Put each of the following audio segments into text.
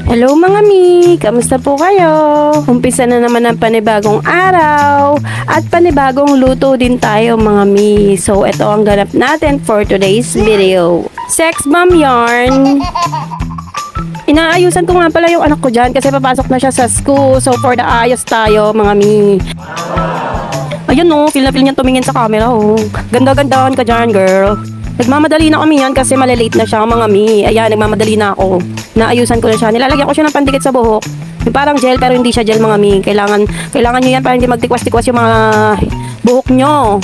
Hello mga mi! Kamusta po kayo? Umpisa na naman ang panibagong araw at panibagong luto din tayo mga mi. So ito ang ganap natin for today's video. Sex bomb yarn! Inaayusan ko nga pala yung anak ko dyan kasi papasok na siya sa school. So for the ayos tayo mga mi. Ayun no, feel na feel niya tumingin sa camera oh. Ganda-gandahan ka dyan girl. Nagmamadali na kami yan kasi malilate na siya mga mi. Ayan, nagmamadali na ako. Naayusan ko na siya. Nilalagyan ko siya ng pandikit sa buhok. Yung parang gel pero hindi siya gel mga mi. Kailangan nyo yan para hindi magtikwas-tikwas yung mga buhok nyo.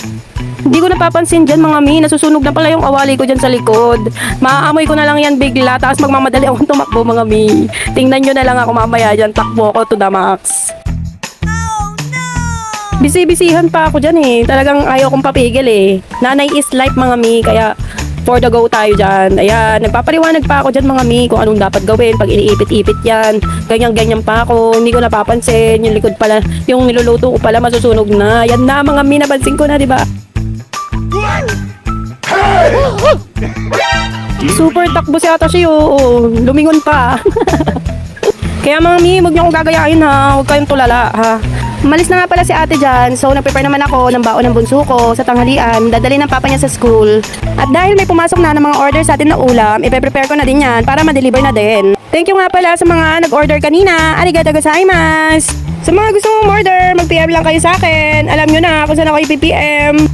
Hindi ko napapansin dyan mga mi. Nasusunog na pala yung awali ko dyan sa likod. Maaamoy ko na lang yan bigla. Tapos magmamadali akong tumakbo mga mi. Tingnan nyo na lang ako mamaya dyan. Takbo ko to the max. Bisi-bisihan pa ako dyan eh. Talagang ayaw kong papigil eh. Nanay is life mga mi. Kaya for the go tayo dyan. Ayan, nagpapaliwanag pa ako dyan mga mi kung anong dapat gawin pag iniipit-ipit yan. Ganyan-ganyan pa ako. Hindi ko napapansin. Yung likod pala, yung niluluto ko pala masusunog na. Yan na mga mi, napansin ko na, di ba? Super takbo si ata siya. Oo, lumingon pa. Kaya mga mi, huwag niyo akong gagayahin ha. Huwag kayong tulala ha. Malis na nga pala si ate dyan. So, nag-prepare naman ako ng baon ng bunso ko sa tanghalian. Dadali ng papa niya sa school. At dahil may pumasok na ng mga order sa atin na ulam, ipe-prepare ko na din yan para ma-deliver na din. Thank you nga pala sa mga nag-order kanina. Arigatou gozaimasu! Sa mga gusto mong order, mag-PM lang kayo sa akin. Alam nyo na kung saan ako i-PM.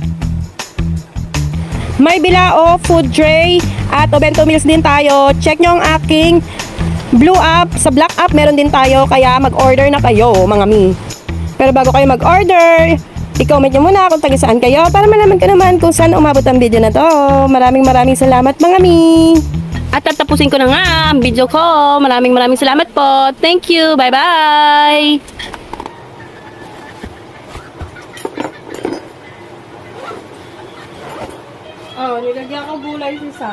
May bilao, food tray, at obento meals din tayo. Check nyo ang aking blue app. Sa black app meron din tayo, kaya mag-order na kayo mga mi. Pero bago kayo mag-order, i-comment nyo muna kung taga saan kayo para malaman ko naman kung saan umabot ang video na to. Maraming salamat mga mi. At tatapusin ko na nga ang video ko. Maraming salamat po. Thank you. Bye-bye. Oh, nilagyan ko gulay si Sam.